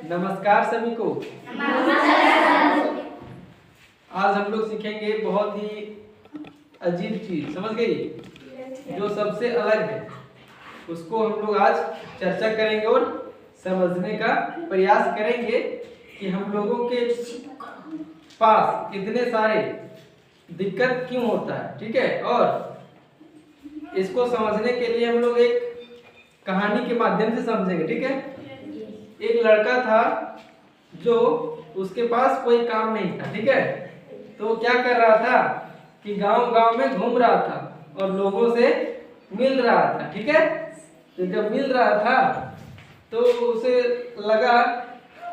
नमस्कार सभी को। आज हम लोग सीखेंगे बहुत ही अजीब चीज, समझ गई, जो सबसे अलग है उसको हम लोग आज चर्चा करेंगे और समझने का प्रयास करेंगे कि हम लोगों के पास इतने सारे दिक्कत क्यों होता है। ठीक है, और इसको समझने के लिए हम लोग एक कहानी के माध्यम से समझेंगे। ठीक है, एक लड़का था जो उसके पास कोई काम नहीं था। ठीक है, तो क्या कर रहा था कि गांव-गांव में घूम रहा था और लोगों से मिल रहा था। ठीक है, तो जब मिल रहा था तो उसे लगा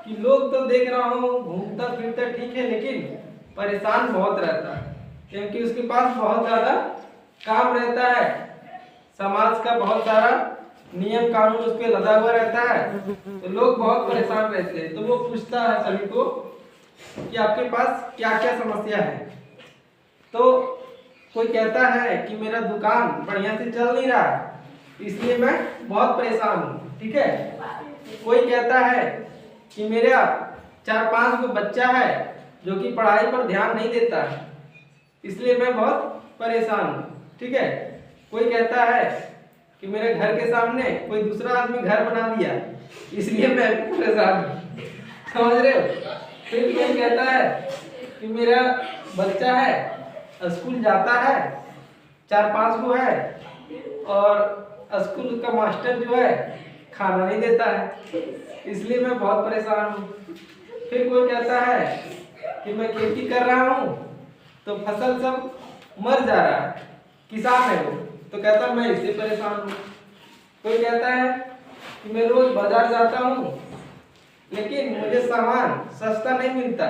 कि लोग तो देख रहा हूँ घूमता फिरता ठीक है, लेकिन परेशान बहुत रहता है, क्योंकि उसके पास बहुत ज़्यादा काम रहता है, समाज का बहुत सारा नियम कानून उस पर लदा हुआ रहता है, तो लोग बहुत परेशान रहते हैं। तो वो पूछता है सभी को कि आपके पास क्या क्या समस्या है। तो कोई कहता है कि मेरा दुकान बढ़िया से चल नहीं रहा है, इसलिए मैं बहुत परेशान हूँ। ठीक है, कोई कहता है कि मेरा 4-5 गो बच्चा है जो कि पढ़ाई पर ध्यान नहीं देता है, इसलिए मैं बहुत परेशान हूँ। ठीक है, कोई कहता है कि मेरे घर के सामने कोई दूसरा आदमी घर बना दिया, इसलिए मैं परेशान हूँ। समझ रहे हो। फिर कोई कहता है कि मेरा बच्चा है स्कूल जाता है, 4-5 गो है, और स्कूल का मास्टर जो है खाना नहीं देता है, इसलिए मैं बहुत परेशान हूँ। फिर कोई कहता है कि मैं खेती कर रहा हूँ तो फसल सब मर जा रहा है, किसान है वो, तो कहता मैं इससे परेशान हूँ। कोई कहता है कि मैं रोज बाजार जाता हूँ लेकिन मुझे सामान सस्ता नहीं मिलता,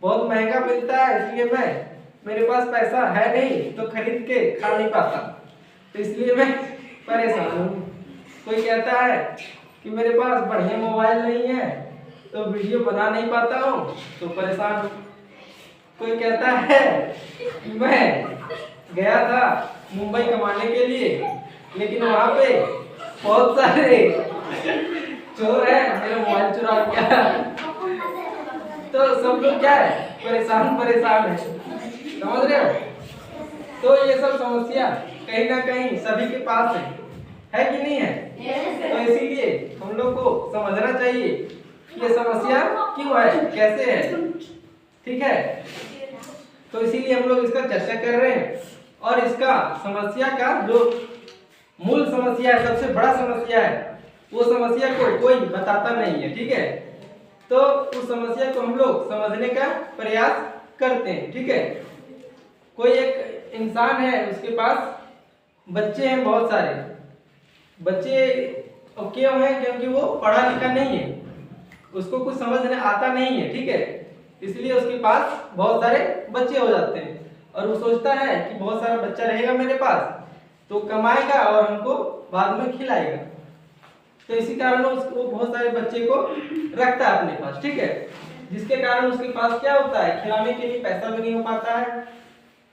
बहुत महंगा मिलता है, इसलिए मेरे पास पैसा है नहीं तो खरीद के खा नहीं पाता, तो इसलिए मैं परेशान हूँ। कोई कहता है कि मेरे पास बढ़िया मोबाइल नहीं है तो वीडियो बना नहीं पाता हूँ, तो परेशान हूँ। कोई कहता है कि मैं गया था मुंबई कमाने के लिए, लेकिन वहाँ पे बहुत सारे चोर है, मेरा मोबाइल चुरा लिया। तो सब लोग क्या है, परेशान है। समझ रहे हो। तो ये सब समस्या कहीं ना कहीं सभी के पास है कि नहीं है। तो इसीलिए हम लोग को समझना चाहिए कि ये समस्या क्यों है, कैसे है। ठीक है, तो इसीलिए हम लोग इसका चर्चा कर रहे हैं, और इसका समस्या का जो मूल समस्या है, सबसे बड़ा समस्या है, वो समस्या को कोई बताता नहीं है। ठीक है, तो उस समस्या को हम लोग समझने का प्रयास करते हैं। ठीक है, कोई एक इंसान है, उसके पास बच्चे हैं, बहुत सारे बच्चे क्यों हैं, क्योंकि वो पढ़ा लिखा नहीं है, उसको कुछ समझने आता नहीं है। ठीक है, इसलिए उसके पास बहुत सारे बच्चे हो जाते हैं, और वो सोचता है कि बहुत सारा बच्चा रहेगा मेरे पास तो कमाएगा और हमको बाद में खिलाएगा, तो इसी कारण वो बहुत सारे बच्चे को रखता है अपने पास। ठीक है, जिसके कारण उसके पास क्या होता है, खिलाने के लिए पैसा भी नहीं हो पाता है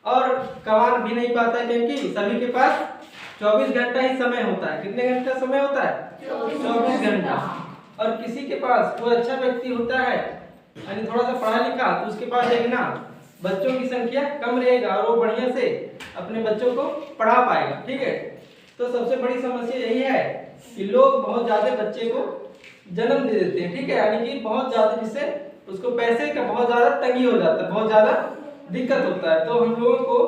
और कमा भी नहीं पाता है, क्योंकि सभी के पास 24 घंटा ही समय होता है। कितने घंटा समय होता है? 24 घंटा। और किसी के पास कोई अच्छा व्यक्ति होता है यानी थोड़ा सा पढ़ा लिखा, तो उसके पास देखना बच्चों की संख्या कम रहेगा और वो बढ़िया से अपने बच्चों को पढ़ा पाएगा। ठीक है, तो सबसे बड़ी समस्या यही है कि लोग बहुत ज्यादा बच्चे को जन्म दे देते हैं। ठीक है, यानी कि बहुत ज्यादा, जिससे उसको पैसे का बहुत ज्यादा तंगी हो जाता है, बहुत ज्यादा दिक्कत होता है। तो हम लोगों को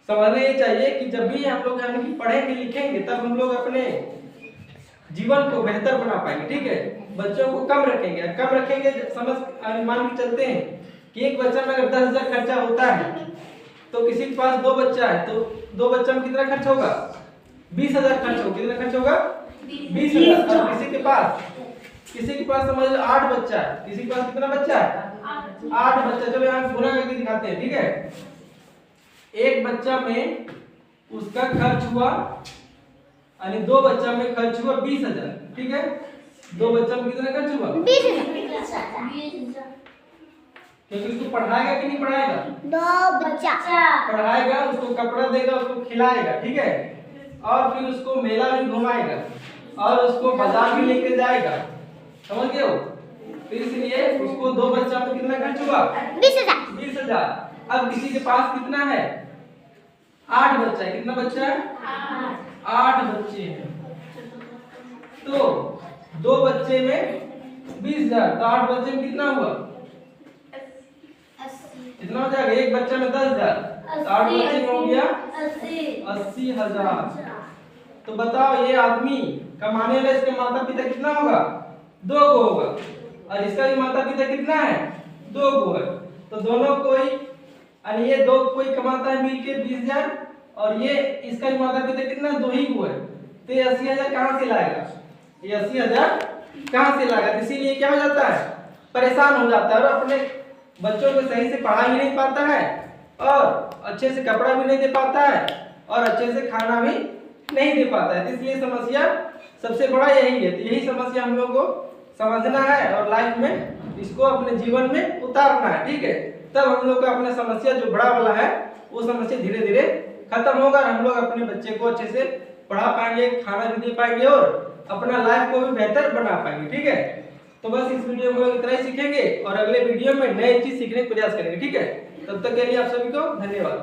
समझना ये चाहिए कि जब भी हम लोग यानी कि पढ़ेंगे लिखेंगे, तब हम लोग अपने जीवन को बेहतर बना पाएंगे। ठीक है, बच्चों को कम रखेंगे, समझ मान के चलते हैं कि एक बच्चा में अगर 10,000 खर्चा होता है, तो किसी के पास 2 बच्चा है तो 2 बच्चा में कितना खर्च होगा? 20,000 खर्च होगा। कितना खर्च होगा? 20,000। और किसी के पास समझ लो 8 बच्चा है, किसी के पास कितना बच्चा है? 8 बच्चा। चलो यहाँ गुना करके दिखाते हैं। ठीक है, एक बच्चा में उसका खर्च हुआ, यानी 2 बच्चा में खर्च हुआ 20,000। ठीक है, 2 बच्चा में कितना खर्च हुआ? 20,000। क्योंकि उसको पढ़ाएगा कि नहीं पढ़ाएगा? 2 बच्चा पढ़ाएगा, उसको कपड़ा देगा, उसको खिलाएगा। ठीक है, और फिर उसको मेला भी घुमाएगा और उसको बाजार भी लेके जाएगा। समझ गए हो? तो इसलिए उसको 2 बच्चा में कितना खर्च हुआ? 20,000। अब किसी के पास कितना है? 8 बच्चा है। कितना बच्चा है? 8 बच्चे हैं। तो 2 बच्चे में 20,000, तो 8 बच्चे में कितना हुआ? कितना हो जाएगा? एक बच्चा में 10,000, तो 8 बच्चे में हो गया 80,000। तो बताओ ये आदमी कमाने वाला, इसके माता पिता कितना होगा? 2 को होगा, और इसका भी माता पिता कितना है? 2 को है। तो दोनों कोई, और ये 2 कोई कमाता है मिलके 20,000, और ये इसका भी माता पिता कितना? 2 ही को है। तो ये 80,000 कहाँ से लाएगा? ये 80,000 कहाँ से लाएगा? इसीलिए क्या हो जाता है? परेशान हो जाता है, और अपने बच्चों को सही से पढ़ा ही नहीं पाता है, और अच्छे से कपड़ा भी नहीं दे पाता है, और अच्छे से खाना भी नहीं दे पाता है। इसलिए समस्या सबसे बड़ा यही है। तो यही समस्या हम लोग को समझना है और लाइफ में इसको अपने जीवन में उतारना है, ठीक है? तब हम लोग का अपना समस्या जो बड़ा वाला है वो समस्या धीरे धीरे खत्म होगा, और हम लोग अपने बच्चे को अच्छे से पढ़ा पाएंगे, खाना भी दे पाएंगे, और अपना लाइफ को भी बेहतर बना पाएंगे, ठीक है? तो बस इस वीडियो में इतना ही सीखेंगे, और अगले वीडियो में नई चीज सीखने का प्रयास करेंगे, ठीक है? तब तक के लिए आप सभी को धन्यवाद।